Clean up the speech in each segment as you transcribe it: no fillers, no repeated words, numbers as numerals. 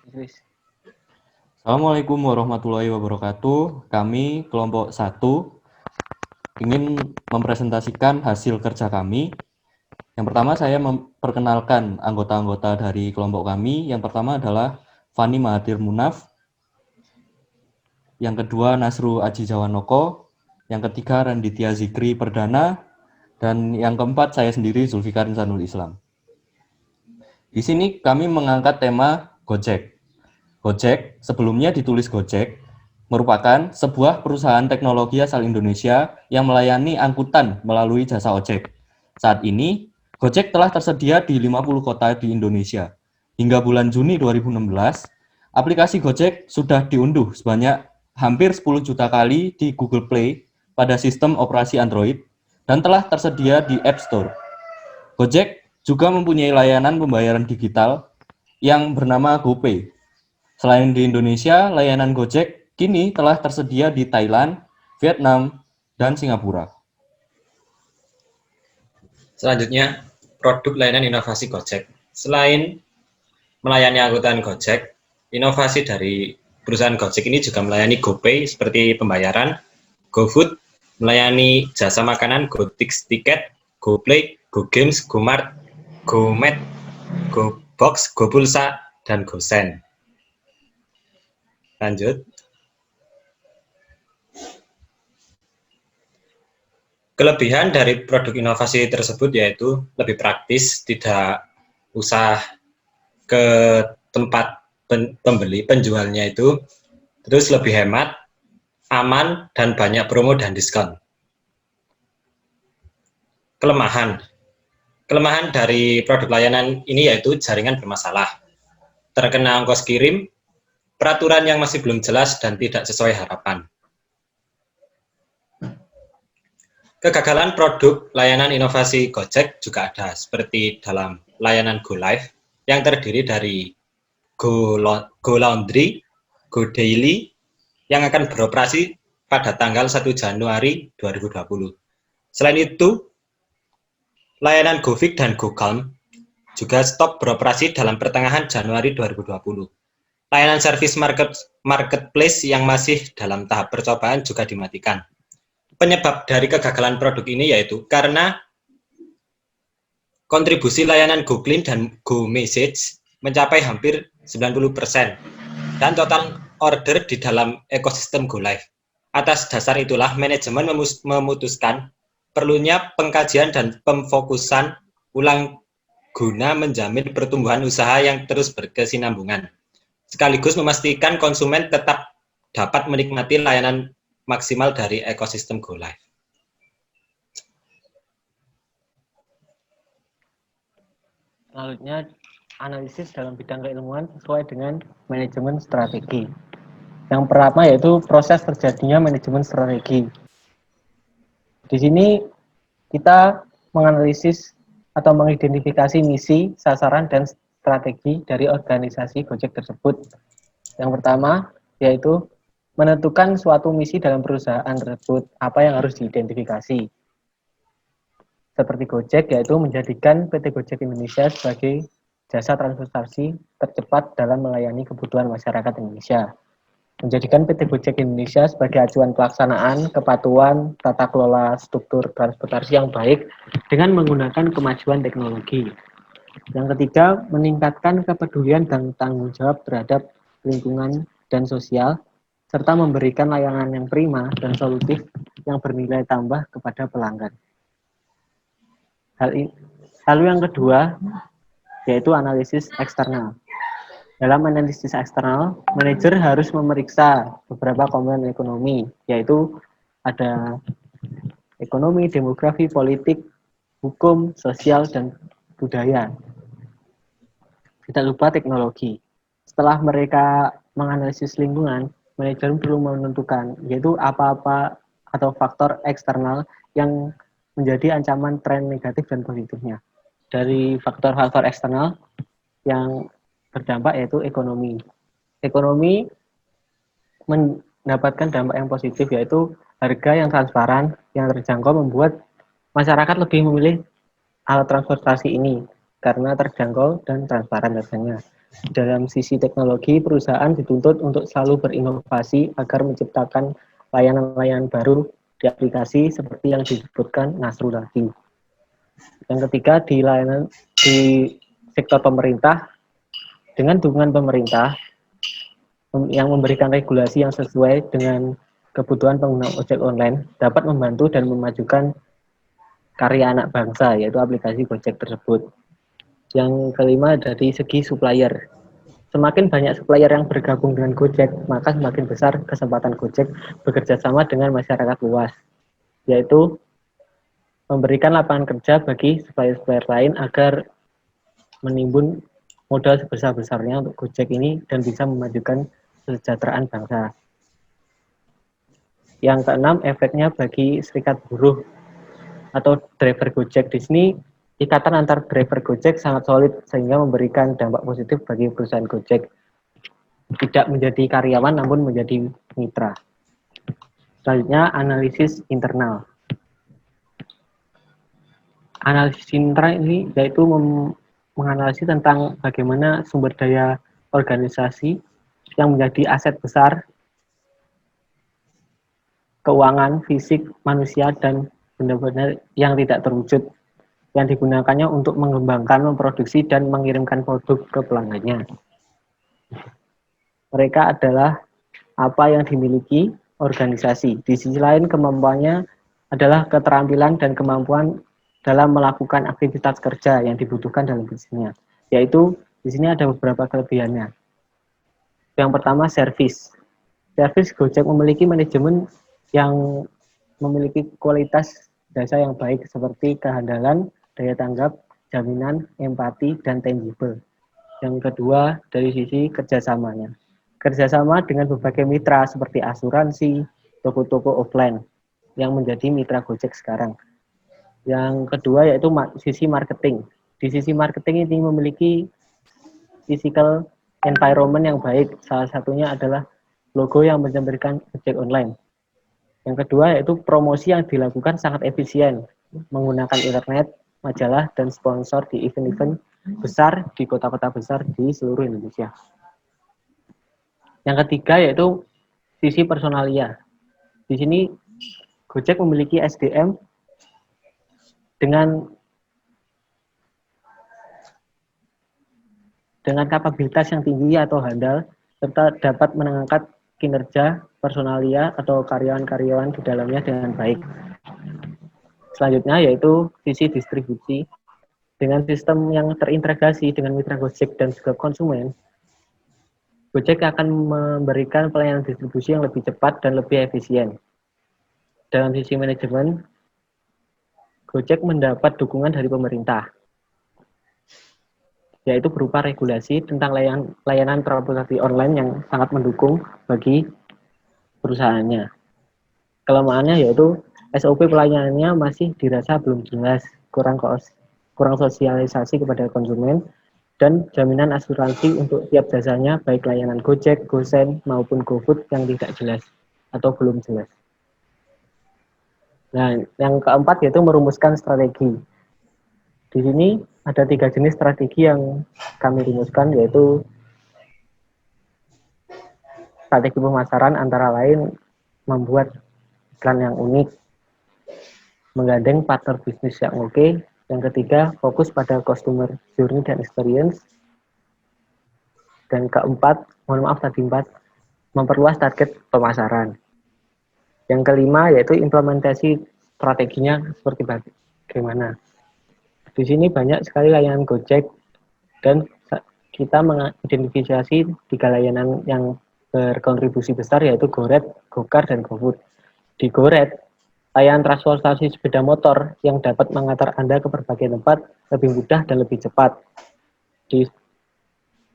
Inggris. Assalamualaikum warahmatullahi wabarakatuh. Kami kelompok 1 ingin mempresentasikan hasil kerja kami. Yang pertama saya memperkenalkan anggota-anggota dari kelompok kami. Yang pertama adalah Fani Mahathir Munaf. Yang kedua Nasru Aji Jawanoko. Yang ketiga Randitya Zikri Perdana. Dan yang keempat saya sendiri Zulfikar Insanul Islam. Di sini kami mengangkat tema Gojek. Gojek, sebelumnya ditulis Gojek, merupakan sebuah perusahaan teknologi asal Indonesia yang melayani angkutan melalui jasa ojek. Saat ini, Gojek telah tersedia di 50 kota di Indonesia. Hingga bulan Juni 2016, aplikasi Gojek sudah diunduh sebanyak hampir 10 juta kali di Google Play pada sistem operasi Android dan telah tersedia di App Store. Gojek juga mempunyai layanan pembayaran digital yang bernama GoPay. Selain di Indonesia, layanan Gojek kini telah tersedia di Thailand, Vietnam, dan Singapura. Selanjutnya, produk layanan inovasi Gojek. Selain melayani angkutan Gojek, inovasi dari perusahaan Gojek ini juga melayani GoPay seperti pembayaran, GoFood, melayani jasa makanan, GoTix Tiket, GoPlay, GoGames, GoMart, GoMed, GoBox, GoPulsa, dan GoSend. Lanjut. Kelebihan dari produk inovasi tersebut yaitu lebih praktis, tidak usah ke tempat pembeli, penjualnya itu, terus lebih hemat, aman, dan banyak promo dan diskon. Kelemahan dari produk layanan ini yaitu jaringan bermasalah, terkena ongkos kirim, peraturan yang masih belum jelas dan tidak sesuai harapan. Kegagalan produk layanan inovasi Gojek juga ada, seperti dalam layanan GoLive yang terdiri dari GoLaundry, GoDaily yang akan beroperasi pada tanggal 1 Januari 2020. Selain itu, layanan GoVic dan GoCalm juga stop beroperasi dalam pertengahan Januari 2020. Layanan service marketplace yang masih dalam tahap percobaan juga dimatikan. Penyebab dari kegagalan produk ini yaitu karena kontribusi layanan GoClean dan GoMessage mencapai hampir 90% dan total order di dalam ekosistem GoLive. Atas dasar itulah manajemen memutuskan perlunya pengkajian dan pemfokusan ulang guna menjamin pertumbuhan usaha yang terus berkesinambungan, sekaligus memastikan konsumen tetap dapat menikmati layanan maksimal dari ekosistem GoLive. Selanjutnya, analisis dalam bidang keilmuan sesuai dengan manajemen strategi. Yang pertama yaitu proses terjadinya manajemen strategi. Di sini kita menganalisis atau mengidentifikasi misi, sasaran, dan strategi dari organisasi Gojek tersebut. Yang pertama yaitu menentukan suatu misi dalam perusahaan tersebut, apa yang harus diidentifikasi. Seperti Gojek, yaitu menjadikan PT Gojek Indonesia sebagai jasa transportasi tercepat dalam melayani kebutuhan masyarakat Indonesia. Menjadikan PT Gojek Indonesia sebagai acuan pelaksanaan kepatuhan tata kelola struktur transportasi yang baik dengan menggunakan kemajuan teknologi. Yang ketiga, meningkatkan kepedulian dan tanggung jawab terhadap lingkungan dan sosial, serta memberikan layanan yang prima dan solutif yang bernilai tambah kepada pelanggan. Lalu yang kedua, yaitu analisis eksternal. Dalam analisis eksternal, manajer harus memeriksa beberapa komponen ekonomi, yaitu ada ekonomi, demografi, politik, hukum, sosial, dan budaya. Tidak lupa teknologi. Setelah mereka menganalisis lingkungan, manajer perlu menentukan, yaitu apa-apa atau faktor eksternal yang menjadi ancaman tren negatif dan positifnya. Dari faktor-faktor eksternal yang berdampak yaitu ekonomi. Ekonomi mendapatkan dampak yang positif yaitu harga yang transparan, yang terjangkau membuat masyarakat lebih memilih alat transportasi ini karena terjangkau dan transparan harganya. Dalam sisi teknologi, perusahaan dituntut untuk selalu berinovasi agar menciptakan layanan-layanan baru di aplikasi seperti yang disebutkan Nasrul tadi. Yang ketiga, di sektor pemerintah, dengan dukungan pemerintah yang memberikan regulasi yang sesuai dengan kebutuhan pengguna ojek online dapat membantu dan memajukan karya anak bangsa, yaitu aplikasi Gojek tersebut. Yang kelima, dari segi supplier. Semakin banyak supplier yang bergabung dengan Gojek, maka semakin besar kesempatan Gojek bekerja sama dengan masyarakat luas, yaitu memberikan lapangan kerja bagi supplier-supplier lain agar menimbun modal sebesar-besarnya untuk Gojek ini dan bisa memajukan kesejahteraan bangsa. Yang keenam, efeknya bagi serikat buruh atau driver Gojek. Di sini ikatan antar driver Gojek sangat solid sehingga memberikan dampak positif bagi perusahaan Gojek. Tidak menjadi karyawan namun menjadi mitra. Selanjutnya, analisis internal. Analisis internal ini yaitu menganalisis tentang bagaimana sumber daya organisasi yang menjadi aset besar, keuangan, fisik, manusia, dan benda-benda yang tidak terwujud, yang digunakannya untuk mengembangkan, memproduksi, dan mengirimkan produk ke pelanggannya. Mereka adalah apa yang dimiliki organisasi. Di sisi lain, kemampuannya adalah keterampilan dan kemampuan dalam melakukan aktivitas kerja yang dibutuhkan dalam bisnisnya. Yaitu, di sini ada beberapa kelebihannya. Yang pertama, servis. Servis Gojek memiliki manajemen yang memiliki kualitas jasa yang baik seperti kehandalan, daya tanggap, jaminan, empati, dan tangible. Yang kedua, dari sisi kerjasamanya. Kerjasama dengan berbagai mitra seperti asuransi, toko-toko offline yang menjadi mitra Gojek sekarang. Yang kedua yaitu sisi marketing. Di sisi marketing ini memiliki physical environment yang baik. Salah satunya adalah logo yang menjamurkan Gojek online. Yang kedua yaitu promosi yang dilakukan sangat efisien menggunakan internet, majalah, dan sponsor di event-event besar di kota-kota besar di seluruh Indonesia. Yang ketiga yaitu sisi personalia. Di sini Gojek memiliki SDM dengan kapabilitas yang tinggi atau handal serta dapat mengangkat kinerja personalia atau karyawan-karyawan di dalamnya dengan baik. Selanjutnya yaitu sisi distribusi. Dengan sistem yang terintegrasi dengan mitra Gojek dan juga konsumen, Gojek akan memberikan pelayanan distribusi yang lebih cepat dan lebih efisien. Dalam sisi manajemen, Gojek mendapat dukungan dari pemerintah, yaitu berupa regulasi tentang layanan transportasi online yang sangat mendukung bagi perusahaannya. Kelemahannya yaitu SOP pelayanannya masih dirasa belum jelas, kurang sosialisasi kepada konsumen, dan jaminan asuransi untuk tiap jasanya baik layanan Gojek, GoSend, maupun GoFood yang tidak jelas atau belum jelas. Nah, yang keempat yaitu merumuskan strategi. Di sini ada 3 jenis strategi yang kami rumuskan, yaitu strategi pemasaran antara lain membuat iklan yang unik, menggandeng partner bisnis yang oke. Yang ketiga, fokus pada customer journey dan experience. Dan keempat, memperluas target pemasaran. Yang kelima yaitu implementasi strateginya seperti bagaimana. Di sini banyak sekali layanan Gojek dan kita mengidentifikasi 3 layanan yang berkontribusi besar yaitu GoRed, GoCar, dan GoFood. Di GoRed, layanan transportasi sepeda motor yang dapat mengantar Anda ke berbagai tempat lebih mudah dan lebih cepat. Di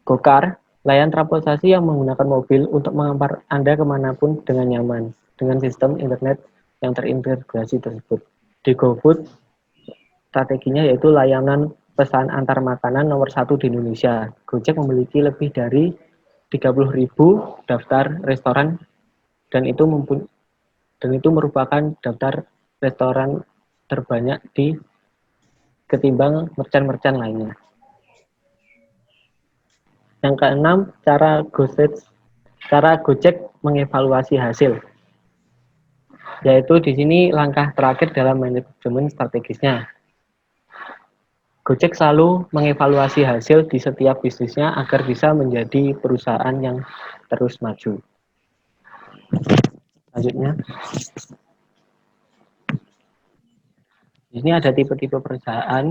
GoCar, layanan transportasi yang menggunakan mobil untuk mengantar Anda kemanapun dengan nyaman, dengan sistem internet yang terintegrasi tersebut. Di GoFood, strateginya yaitu layanan pesan antar makanan nomor 1 di Indonesia. Gojek memiliki lebih dari 30.000 daftar restoran dan itu merupakan daftar restoran terbanyak ketimbang merchant-merchant lainnya. Yang keenam, cara Gojek mengevaluasi hasil. Yaitu di sini langkah terakhir dalam manajemen strategisnya. Gojek selalu mengevaluasi hasil di setiap bisnisnya agar bisa menjadi perusahaan yang terus maju. Selanjutnya, di sini ada tipe-tipe perusahaan.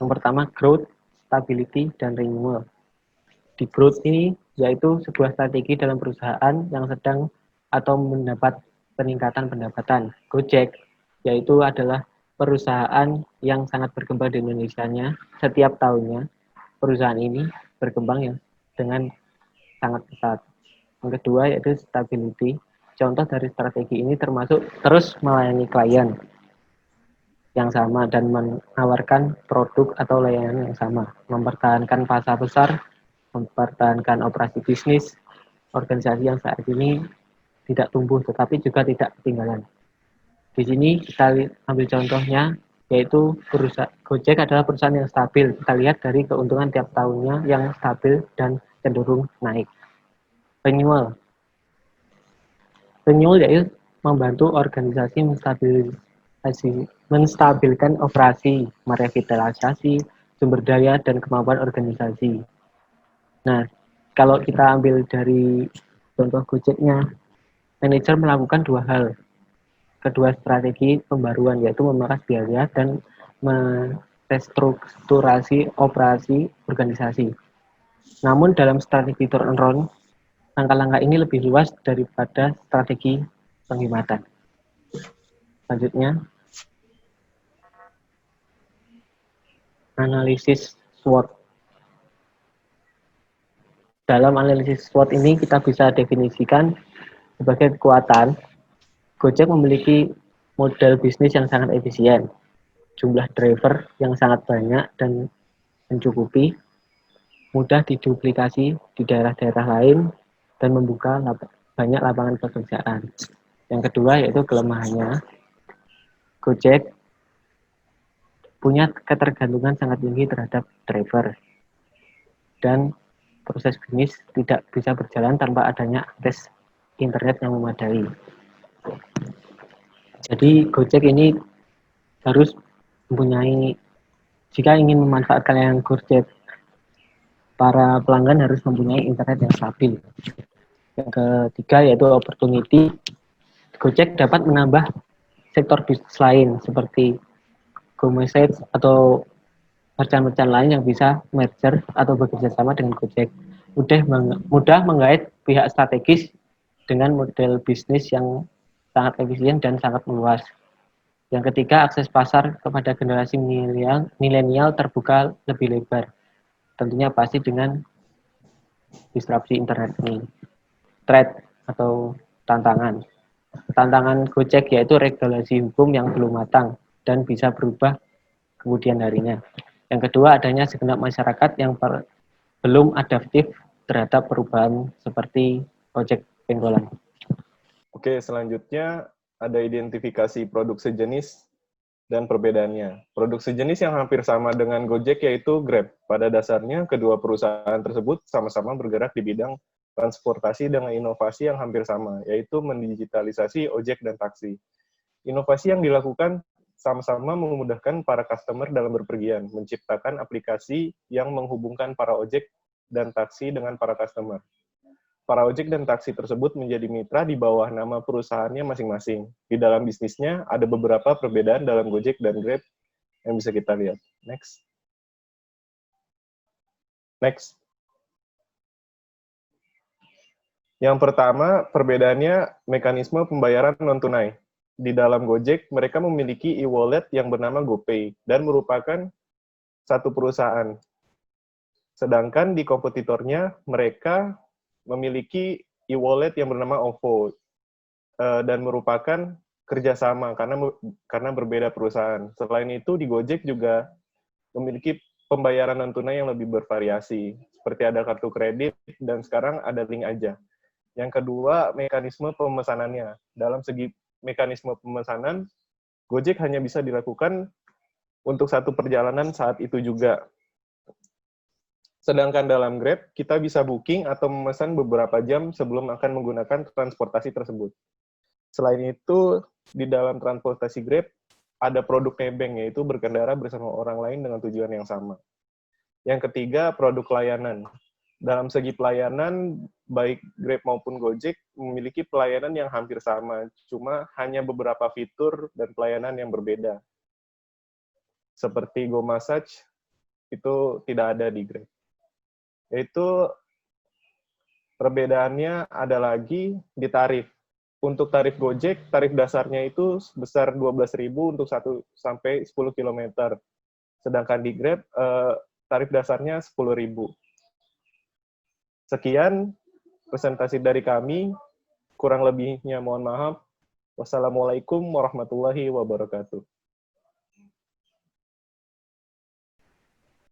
Yang pertama, growth, stability, dan renewal. Di growth ini yaitu sebuah strategi dalam perusahaan yang sedang atau mendapat peningkatan pendapatan. Gojek yaitu adalah perusahaan yang sangat berkembang di Indonesia-nya. Setiap tahunnya perusahaan ini berkembang dengan sangat pesat. Yang kedua yaitu stability. Contoh dari strategi ini termasuk terus melayani klien yang sama dan menawarkan produk atau layanan yang sama, mempertahankan pasar besar, mempertahankan operasi bisnis, organisasi yang saat ini tidak tumbuh tetapi juga tidak ketinggalan. Di sini kita ambil contohnya, yaitu Gojek adalah perusahaan yang stabil. Kita lihat dari keuntungan tiap tahunnya yang stabil dan cenderung naik. Renewal yaitu membantu organisasi menstabilkan operasi, merevitalisasi sumber daya dan kemampuan organisasi. Nah, kalau kita ambil dari contoh Gojeknya, manajer melakukan dua hal. Kedua strategi pembaruan, yaitu memangkas biaya dan merestrukturasi operasi organisasi. Namun dalam strategi turnaround, langkah-langkah ini lebih luas daripada strategi penghematan. Selanjutnya, analisis SWOT. Dalam analisis SWOT ini kita bisa definisikan sebagai kekuatan. Gojek memiliki model bisnis yang sangat efisien, jumlah driver yang sangat banyak dan mencukupi, mudah diduplikasi di daerah-daerah lain, dan membuka banyak lapangan pekerjaan. Yang kedua yaitu kelemahannya, Gojek punya ketergantungan sangat tinggi terhadap driver, dan proses bisnis tidak bisa berjalan tanpa adanya akses internet yang memadai. Jadi Gojek ini harus mempunyai, jika ingin memanfaatkan layanan Gojek, para pelanggan harus mempunyai internet yang stabil. Yang ketiga yaitu opportunity. Gojek dapat menambah sektor bisnis lain seperti GoMessage atau merchant-merchant lain yang bisa merger atau bekerja sama dengan Gojek. Mudah menggait pihak strategis dengan model bisnis yang sangat efisien dan sangat luas. Yang ketiga, akses pasar kepada generasi milenial terbuka lebih lebar. Tentunya pasti dengan disrupsi internet ini. Threat atau tantangan. Tantangan Gojek yaitu regulasi hukum yang belum matang dan bisa berubah kemudian harinya. Yang kedua, adanya segenap masyarakat yang belum adaptif terhadap perubahan seperti ojek penggolan. Oke, selanjutnya ada identifikasi produk sejenis dan perbedaannya. Produk sejenis yang hampir sama dengan Gojek yaitu Grab. Pada dasarnya, kedua perusahaan tersebut sama-sama bergerak di bidang transportasi dengan inovasi yang hampir sama, yaitu mendigitalisasi ojek dan taksi. Inovasi yang dilakukan sama-sama memudahkan para customer dalam berpergian, menciptakan aplikasi yang menghubungkan para ojek dan taksi dengan para customer. Para ojek dan taksi tersebut menjadi mitra di bawah nama perusahaannya masing-masing. Di dalam bisnisnya ada beberapa perbedaan dalam Gojek dan Grab yang bisa kita lihat. Next. Next. Yang pertama, perbedaannya mekanisme pembayaran non-tunai. Di dalam Gojek, mereka memiliki e-wallet yang bernama GoPay dan merupakan satu perusahaan. Sedangkan di kompetitornya, mereka memiliki e-wallet yang bernama OVO dan merupakan kerjasama karena berbeda perusahaan. Selain itu, di Gojek juga memiliki pembayaran non-tunai yang lebih bervariasi, seperti ada kartu kredit dan sekarang ada link aja. Yang kedua, mekanisme pemesanannya. Dalam segi mekanisme pemesanan, Gojek hanya bisa dilakukan untuk satu perjalanan saat itu juga. Sedangkan dalam Grab, kita bisa booking atau memesan beberapa jam sebelum akan menggunakan transportasi tersebut. Selain itu, di dalam transportasi Grab, ada produk nebeng, yaitu berkendara bersama orang lain dengan tujuan yang sama. Yang ketiga, produk layanan. Dalam segi pelayanan, baik Grab maupun Gojek memiliki pelayanan yang hampir sama, cuma hanya beberapa fitur dan pelayanan yang berbeda. Seperti Go Massage, itu tidak ada di Grab. Yaitu perbedaannya ada lagi di tarif. Untuk tarif Gojek, tarif dasarnya itu sebesar 12.000 untuk 1 sampai 10 km. Sedangkan di Grab, tarif dasarnya 10.000. Sekian presentasi dari kami, kurang lebihnya mohon maaf. Wassalamualaikum warahmatullahi wabarakatuh.